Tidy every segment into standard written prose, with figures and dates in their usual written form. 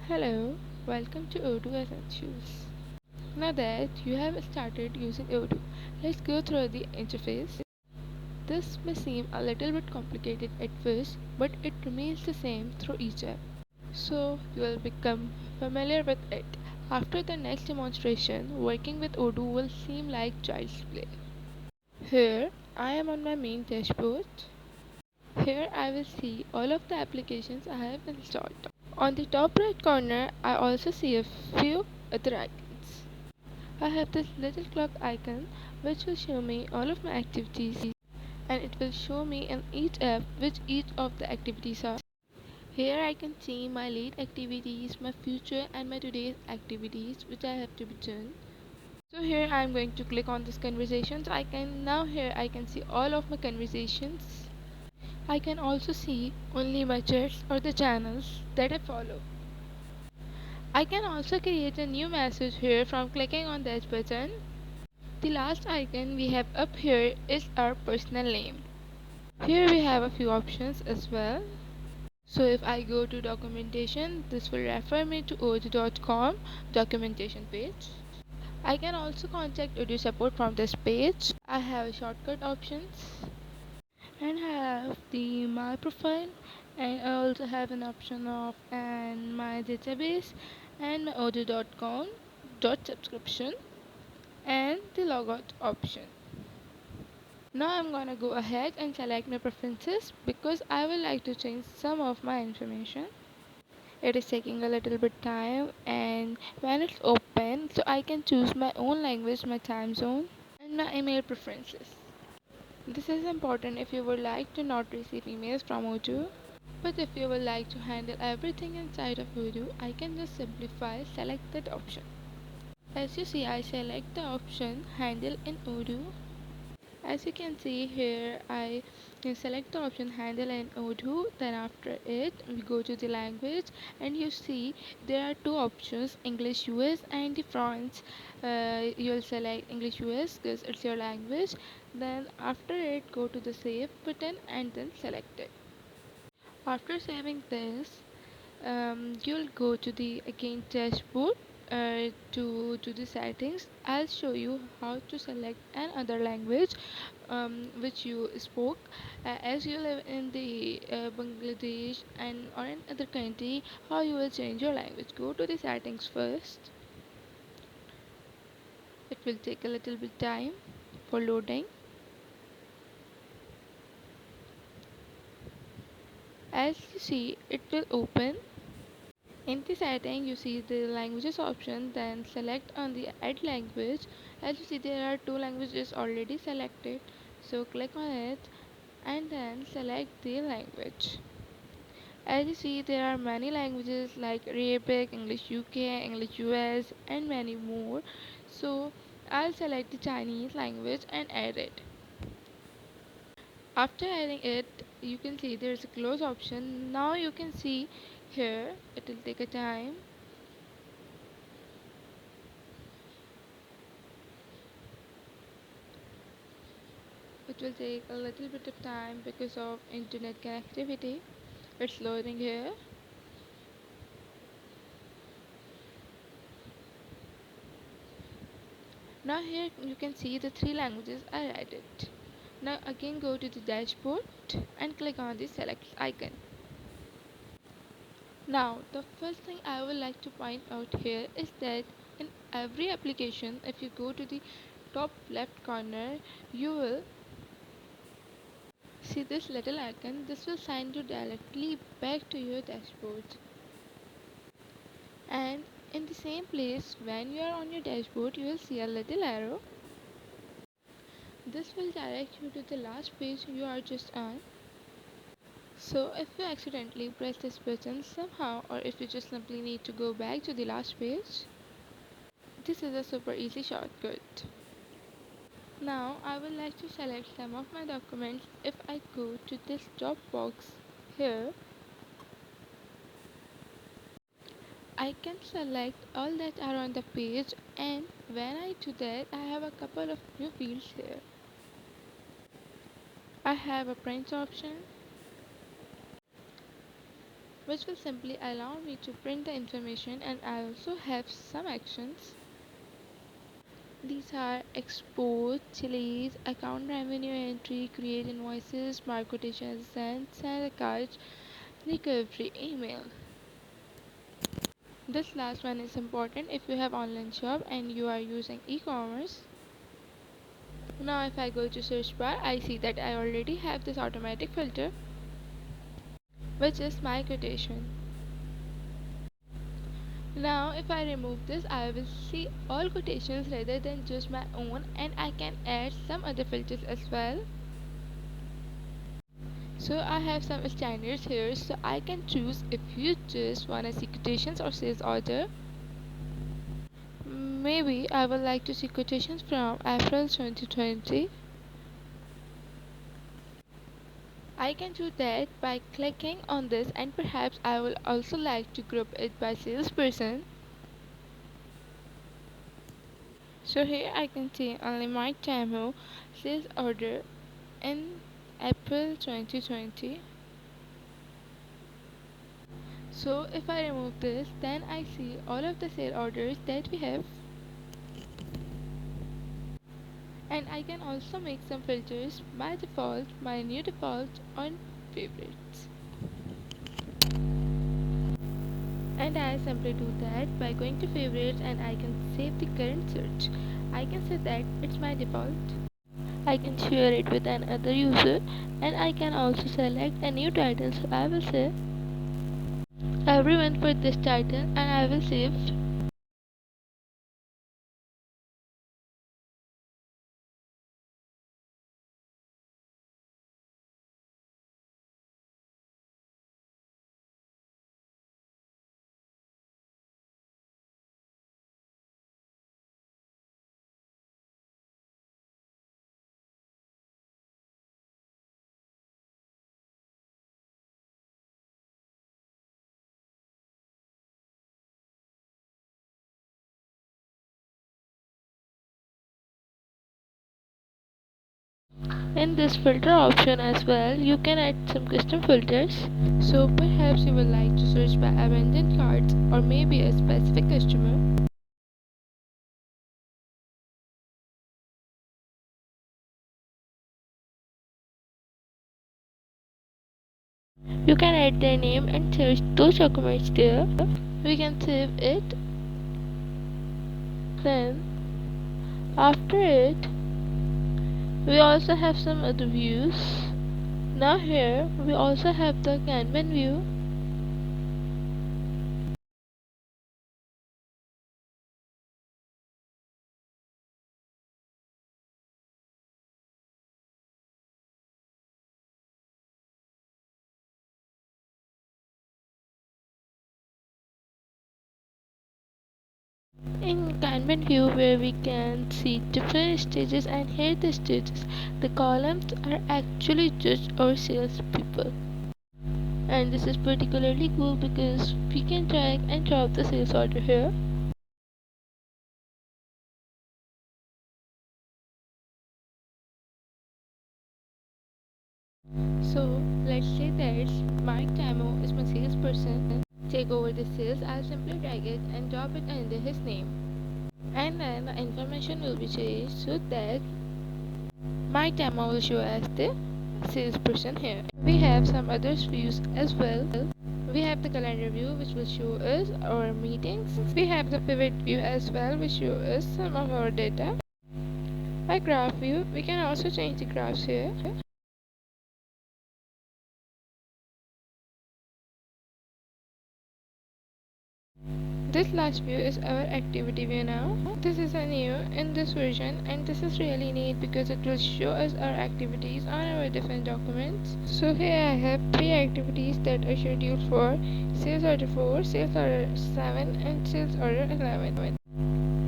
Hello, welcome to Odoo Essentials. Now that you have started using Odoo, let's go through the interface. This may seem a little bit complicated at first, but it remains the same through each app. So you will become familiar with it. After the next demonstration, working with Odoo will seem like child's play. Here, I am on my main dashboard. Here I will see all of the applications I have installed. On the top right corner, I also see a few other icons. I have this little clock icon which will show me all of my activities, and it will show me in each app which each of the activities are. Here I can see my late activities, my future and my today's activities which I have to be done. So here I am going to click on this conversations icon. Now here I can see all of my conversations. I can also see only my chats or the channels that I follow. I can also create a new message here from clicking on that button. The last icon we have up here is our personal name. Here we have a few options as well. So if I go to documentation, this will refer me to odoo.com documentation page. I can also contact Odoo support from this page. I have shortcut options and have the my profile, and I also have an option of and my database and my odoo.com dot subscription and the logout option. Now I'm gonna go ahead and select my preferences because I would like to change some of my information. It is taking a little bit time, and when it's open so I can choose my own language, my time zone and my email preferences. This is important if you would like to not receive emails from Odoo. But if you would like to handle everything inside of Odoo, I can just simplify select that option. As you see, I select the option handle in Odoo. As you can see here, I select the option handle in Odoo. Then after it, we go to the language, and you see there are two options, English US and the France. You'll select English US because it's your language. Then after it, go to the save button and then select it. After saving this, you'll go to the again dashboard to the settings. I'll show you how to select another language which you spoke. As you live in the Bangladesh and or in other country, how you will change your language. Go to the settings first. It will take a little bit time for loading. As you see, it will open. In the setting, you see the languages option, then select on the add language. As you see, there are two languages already selected, so click on it and then select the language. As you see, there are many languages like Arabic, English UK, English US, and many more. So I'll select the Chinese language and add it. After adding it, you can see there's a close option. Now you can see here, it will take a time. It will take a little bit of time because of internet connectivity. It's loading here. Now here you can see the three languages are added. Now again go to the dashboard and click on the select icon. Now the first thing I would like to point out here is that in every application, if you go to the top left corner, you will see this little icon. This will send you directly back to your dashboard. And in the same place, when you are on your dashboard, you will see a little arrow. This will direct you to the last page you are just on. So if you accidentally press this button somehow, or if you just simply need to go back to the last page, this is a super easy shortcut. Now I would like to select some of my documents. If I go to this drop box here, I can select all that are on the page, and when I do that, I have a couple of new fields here. I have a print option, which will simply allow me to print the information, and I also have some actions. These are export, chilies, account revenue entry, create invoices, mark quotations, send a card, recovery email. This last one is important if you have online shop and you are using e-commerce. Now if I go to search bar, I see that I already have this automatic filter, which is my quotation. Now if I remove this, I will see all quotations rather than just my own, and I can add some other filters as well. So I have some standards here, so I can choose if you just wanna see quotations or sales order. Maybe I would like to see quotations from April 2020. I can do that by clicking on this, and perhaps I will also like to group it by salesperson. So here I can see only my demo sales order in April 2020. So if I remove this, then I see all of the sale orders that we have, and I can also make some filters, my default, my new default, on favorites. And I simply do that by going to favorites, and I can save the current search. I can say that it's my default. I can share it with another user, and I can also select a new title. So I will say everyone put this title, and I will save. In this filter option as well, you can add some custom filters. So perhaps you would like to search by abandoned carts or maybe a specific customer. You can add their name and search those documents there. We can save it. Then after it, we also have some other views. Now here we also have the Kanban view. In Kanban view, where we can see different stages, and here the stages, the columns are actually just our sales people. And this is particularly cool because we can drag and drop the sales order here. So let's say that Mike Tamo is my salesperson. Take over the sales, I'll simply drag it and drop it under his name. And then the information will be changed so that my demo will show as the salesperson here. We have some other views as well. We have the calendar view, which will show us our meetings. We have the pivot view as well, which show us some of our data. By graph view, we can also change the graphs here. This last view is our activity view now. This is a new in this version, and this is really neat because it will show us our activities on our different documents. So here I have 3 activities that are scheduled for sales order 4, sales order 7, and sales order 11.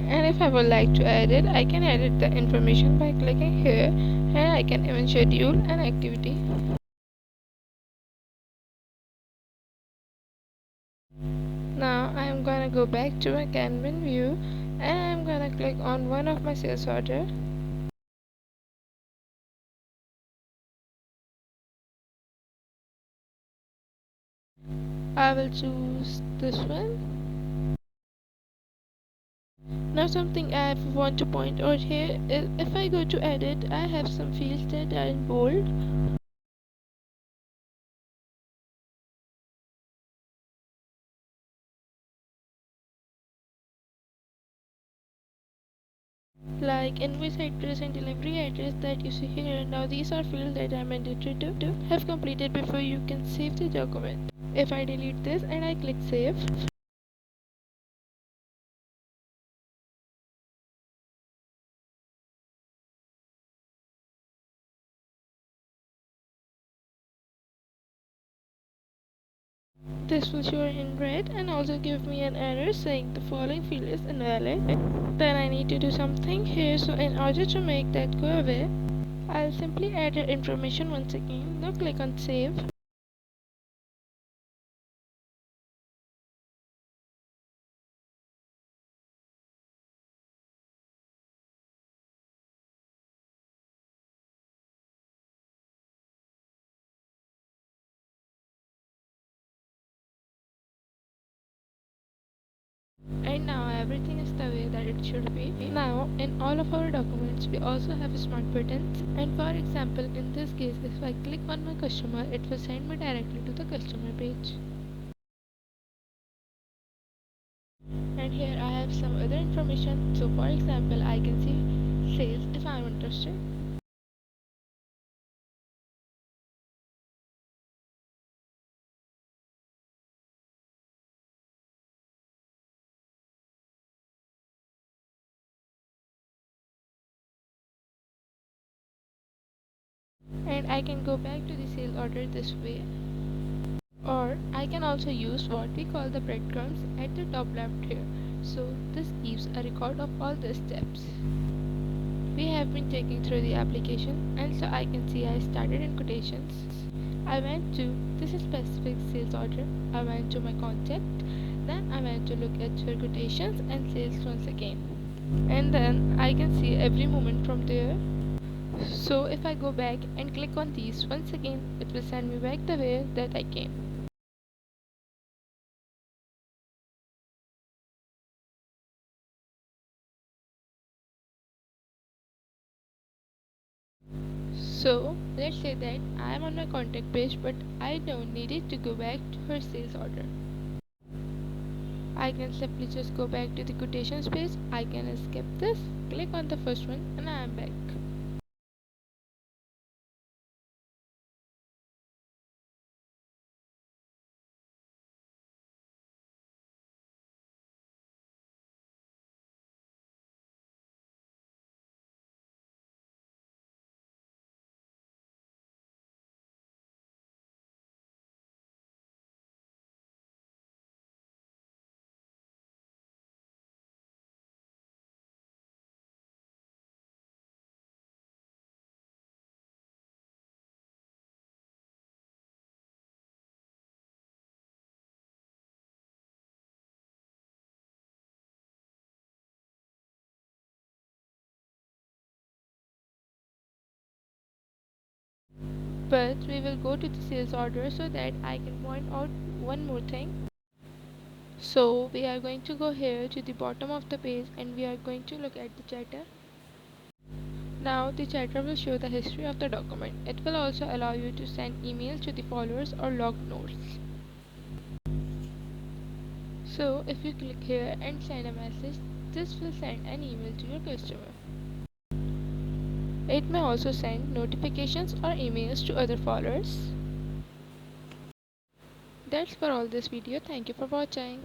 And if I would like to edit, I can edit the information by clicking here, and I can even schedule an activity. Now I am gonna go back to my Kanban view, and I'm gonna click on one of my sales order. I will choose this one. Now something I want to point out here is if I go to edit, I have some fields that are in bold. Like invoice address and delivery address that you see here. Now these are fields that are mandatory to have completed before you can save the document. If I delete this and I click save, this will show in red and also give me an error saying the following field is invalid. Then I need to do something here, so in order to make that go away, I'll simply add the information once again. Now click on save. And now everything is the way that it should be. Now in all of our documents we also have smart buttons, and for example in this case if I click on my customer, it will send me directly to the customer page. And here I have some other information, so for example I can see sales if I am interested. And I can go back to the sale order this way, or I can also use what we call the breadcrumbs at the top left here. So this gives a record of all the steps we have been taking through the application. And so I can see I started in quotations, I went to this specific sales order, I went to my contact, then I went to look at your quotations and sales once again, and then I can see every moment from there. So if I go back and click on these once again, it will send me back the way that I came. So let's say that I am on my contact page, but I don't need it to go back to her sales order. I can simply just go back to the quotations page. I can skip this, click on the first one, and I am back. But we will go to the sales order so that I can point out one more thing. So we are going to go here to the bottom of the page and we are going to look at the chatter. Now the chatter will show the history of the document. It will also allow you to send emails to the followers or log notes. So if you click here and send a message, this will send an email to your customer. It may also send notifications or emails to other followers. That's for all this video. Thank you for watching.